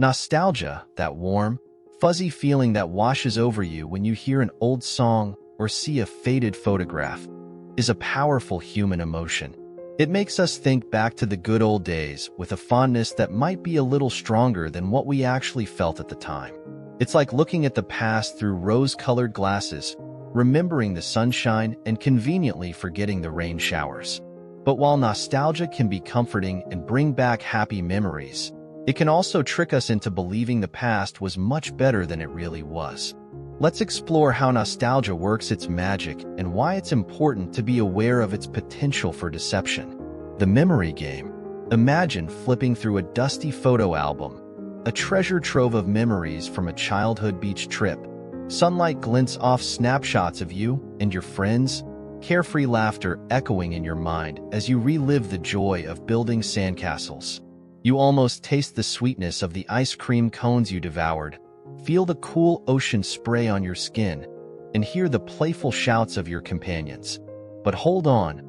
Nostalgia, that warm, fuzzy feeling that washes over you when you hear an old song or see a faded photograph, is a powerful human emotion. It makes us think back to the good old days with a fondness that might be a little stronger than what we actually felt at the time. It's like looking at the past through rose-colored glasses, remembering the sunshine and conveniently forgetting the rain showers. But while nostalgia can be comforting and bring back happy memories, it can also trick us into believing the past was much better than it really was. Let's explore how nostalgia works its magic and why it's important to be aware of its potential for deception. The memory game. Imagine flipping through a dusty photo album, a treasure trove of memories from a childhood beach trip. Sunlight glints off snapshots of you and your friends, carefree laughter echoing in your mind as you relive the joy of building sandcastles. You almost taste the sweetness of the ice cream cones you devoured, feel the cool ocean spray on your skin, and hear the playful shouts of your companions. But hold on,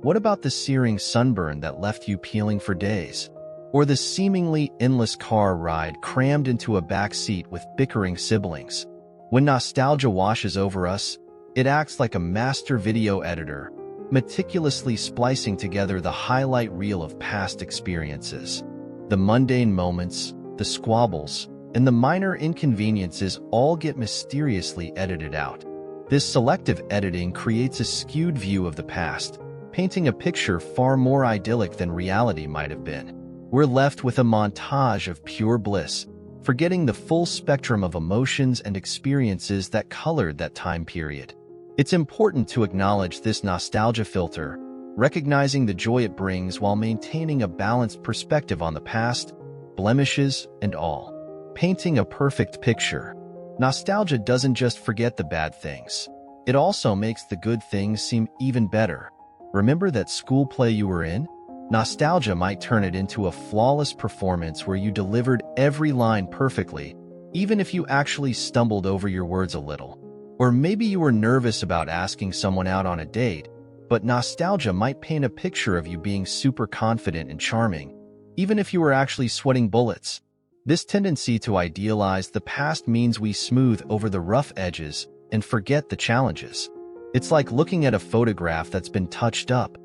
what about the searing sunburn that left you peeling for days? Or the seemingly endless car ride crammed into a back seat with bickering siblings? When nostalgia washes over us, it acts like a master video editor, meticulously splicing together the highlight reel of past experiences. The mundane moments, the squabbles, and the minor inconveniences all get mysteriously edited out. This selective editing creates a skewed view of the past, painting a picture far more idyllic than reality might have been. We're left with a montage of pure bliss, forgetting the full spectrum of emotions and experiences that colored that time period. It's important to acknowledge this nostalgia filter, recognizing the joy it brings while maintaining a balanced perspective on the past, blemishes and all. Painting a perfect picture. Nostalgia doesn't just forget the bad things. It also makes the good things seem even better. Remember that school play you were in? Nostalgia might turn it into a flawless performance where you delivered every line perfectly, even if you actually stumbled over your words a little. Or maybe you were nervous about asking someone out on a date, but nostalgia might paint a picture of you being super confident and charming, even if you were actually sweating bullets. This tendency to idealize the past means we smooth over the rough edges and forget the challenges. It's like looking at a photograph that's been touched up.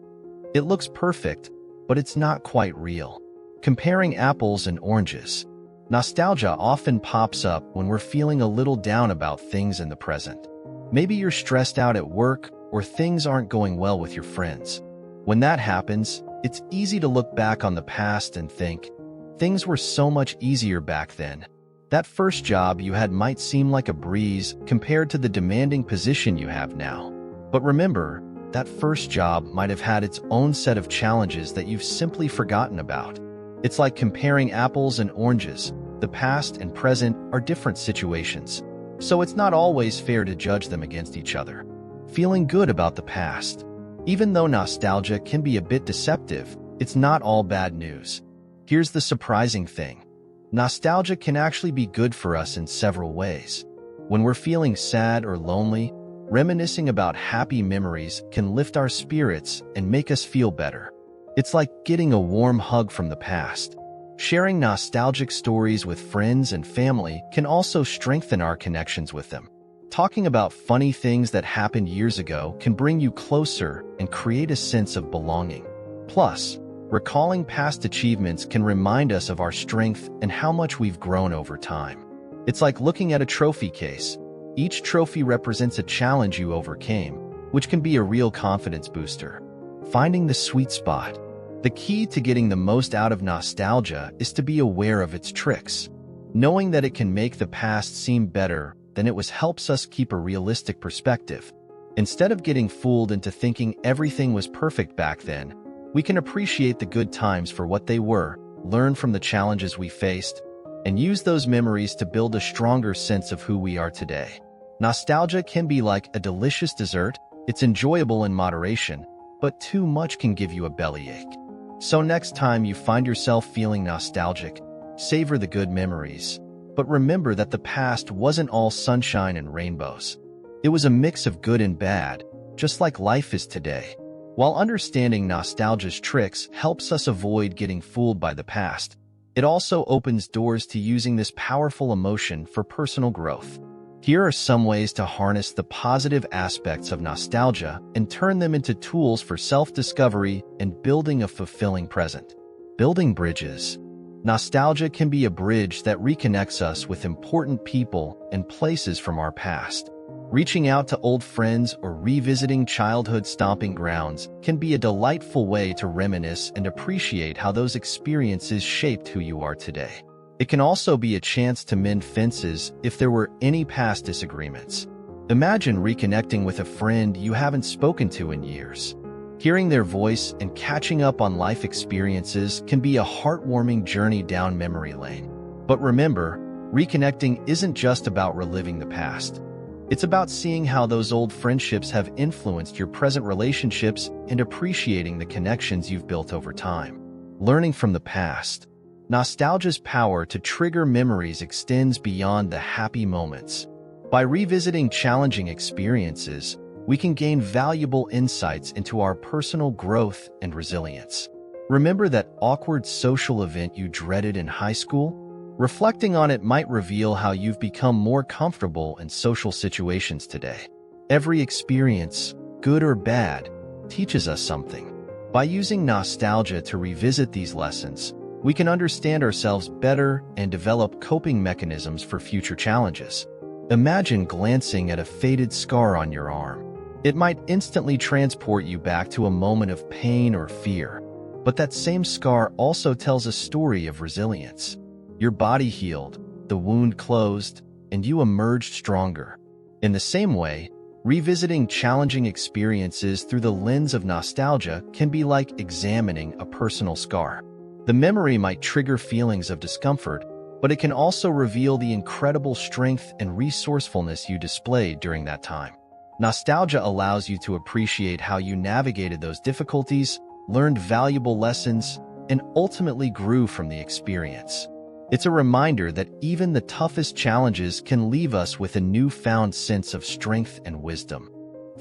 It looks perfect, but it's not quite real. Comparing apples and oranges. Nostalgia often pops up when we're feeling a little down about things in the present. Maybe you're stressed out at work or things aren't going well with your friends. When that happens, it's easy to look back on the past and think, things were so much easier back then. That first job you had might seem like a breeze compared to the demanding position you have now. But remember, that first job might have had its own set of challenges that you've simply forgotten about. It's like comparing apples and oranges. The past and present are different situations, so it's not always fair to judge them against each other. Feeling good about the past. Even though nostalgia can be a bit deceptive, it's not all bad news. Here's the surprising thing. Nostalgia can actually be good for us in several ways. When we're feeling sad or lonely, reminiscing about happy memories can lift our spirits and make us feel better. It's like getting a warm hug from the past. Sharing nostalgic stories with friends and family can also strengthen our connections with them. Talking about funny things that happened years ago can bring you closer and create a sense of belonging. Plus, recalling past achievements can remind us of our strength and how much we've grown over time. It's like looking at a trophy case. Each trophy represents a challenge you overcame, which can be a real confidence booster. Finding the sweet spot. The key to getting the most out of nostalgia is to be aware of its tricks. Knowing that it can make the past seem better than it was helps us keep a realistic perspective. Instead of getting fooled into thinking everything was perfect back then, we can appreciate the good times for what they were, learn from the challenges we faced, and use those memories to build a stronger sense of who we are today. Nostalgia can be like a delicious dessert. It's enjoyable in moderation, but too much can give you a bellyache. So next time you find yourself feeling nostalgic, savor the good memories. But remember that the past wasn't all sunshine and rainbows. It was a mix of good and bad, just like life is today. While understanding nostalgia's tricks helps us avoid getting fooled by the past, It also opens doors to using this powerful emotion for personal growth. Here are some ways to harness the positive aspects of nostalgia and turn them into tools for self-discovery and building a fulfilling present. Building bridges. Nostalgia can be a bridge that reconnects us with important people and places from our past. Reaching out to old friends or revisiting childhood stomping grounds can be a delightful way to reminisce and appreciate how those experiences shaped who you are today. It can also be a chance to mend fences if there were any past disagreements. Imagine reconnecting with a friend you haven't spoken to in years. Hearing their voice and catching up on life experiences can be a heartwarming journey down memory lane. But remember, reconnecting isn't just about reliving the past. It's about seeing how those old friendships have influenced your present relationships and appreciating the connections you've built over time. Learning from the past. Nostalgia's power to trigger memories extends beyond the happy moments. By revisiting challenging experiences, we can gain valuable insights into our personal growth and resilience. Remember that awkward social event you dreaded in high school? Reflecting on it might reveal how you've become more comfortable in social situations today. Every experience, good or bad, teaches us something. By using nostalgia to revisit these lessons, we can understand ourselves better and develop coping mechanisms for future challenges. Imagine glancing at a faded scar on your arm. It might instantly transport you back to a moment of pain or fear, but that same scar also tells a story of resilience. Your body healed, the wound closed, and you emerged stronger. In the same way, revisiting challenging experiences through the lens of nostalgia can be like examining a personal scar. The memory might trigger feelings of discomfort, but it can also reveal the incredible strength and resourcefulness you displayed during that time. Nostalgia allows you to appreciate how you navigated those difficulties, learned valuable lessons, and ultimately grew from the experience. It's a reminder that even the toughest challenges can leave us with a newfound sense of strength and wisdom.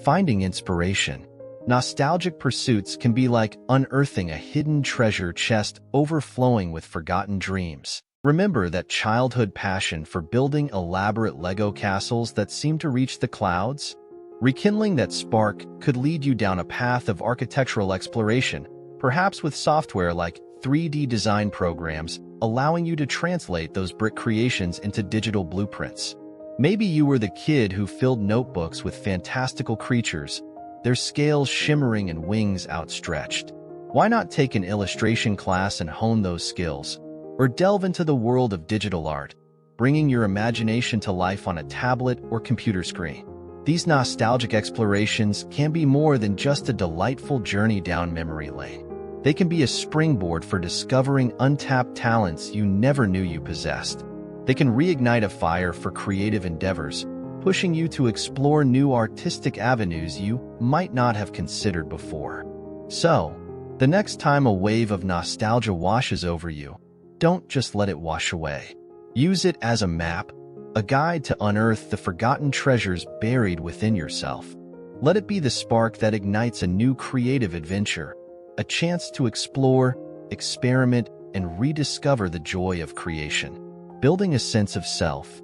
Finding inspiration. Nostalgic pursuits can be like unearthing a hidden treasure chest overflowing with forgotten dreams. Remember that childhood passion for building elaborate Lego castles that seem to reach the clouds? Rekindling that spark could lead you down a path of architectural exploration, perhaps with software like 3D design programs, allowing you to translate those brick creations into digital blueprints. Maybe you were the kid who filled notebooks with fantastical creatures, their scales shimmering and wings outstretched. Why not take an illustration class and hone those skills? Or delve into the world of digital art, bringing your imagination to life on a tablet or computer screen. These nostalgic explorations can be more than just a delightful journey down memory lane. They can be a springboard for discovering untapped talents you never knew you possessed. They can reignite a fire for creative endeavors, pushing you to explore new artistic avenues you might not have considered before. So, the next time a wave of nostalgia washes over you, don't just let it wash away. Use it as a map, a guide to unearth the forgotten treasures buried within yourself. Let it be the spark that ignites a new creative adventure, a chance to explore, experiment, and rediscover the joy of creation, building a sense of self.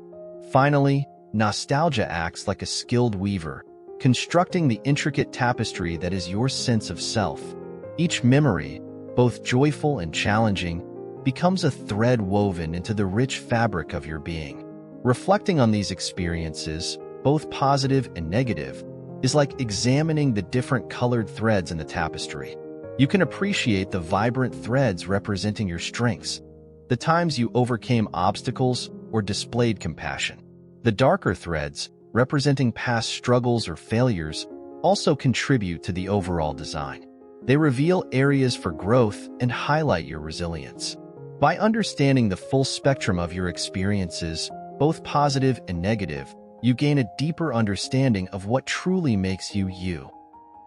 Finally, nostalgia acts like a skilled weaver, constructing the intricate tapestry that is your sense of self. Each memory, both joyful and challenging, becomes a thread woven into the rich fabric of your being. Reflecting on these experiences, both positive and negative, is like examining the different colored threads in the tapestry. You can appreciate the vibrant threads representing your strengths, the times you overcame obstacles or displayed compassion. The darker threads, representing past struggles or failures, also contribute to the overall design. They reveal areas for growth and highlight your resilience. By understanding the full spectrum of your experiences, both positive and negative, you gain a deeper understanding of what truly makes you you.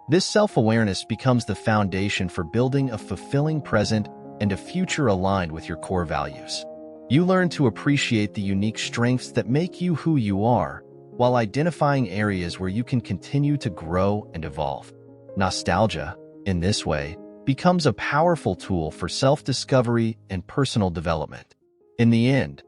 This self-awareness becomes the foundation for building a fulfilling present and a future aligned with your core values. You learn to appreciate the unique strengths that make you who you are, while identifying areas where you can continue to grow and evolve. Nostalgia, in this way, becomes a powerful tool for self-discovery and personal development. In the end,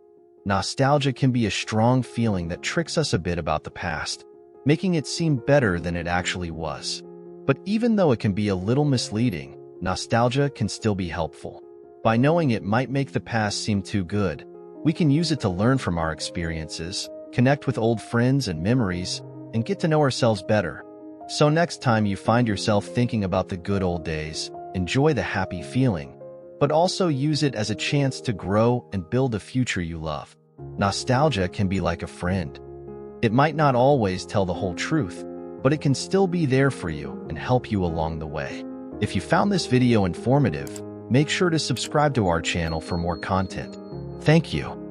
nostalgia can be a strong feeling that tricks us a bit about the past, making it seem better than it actually was. But even though it can be a little misleading, nostalgia can still be helpful. By knowing it might make the past seem too good, we can use it to learn from our experiences, connect with old friends and memories, and get to know ourselves better. So next time you find yourself thinking about the good old days, enjoy the happy feeling, but also use it as a chance to grow and build a future you love. Nostalgia can be like a friend. It might not always tell the whole truth, but it can still be there for you and help you along the way. If you found this video informative, make sure to subscribe to our channel for more content. Thank you.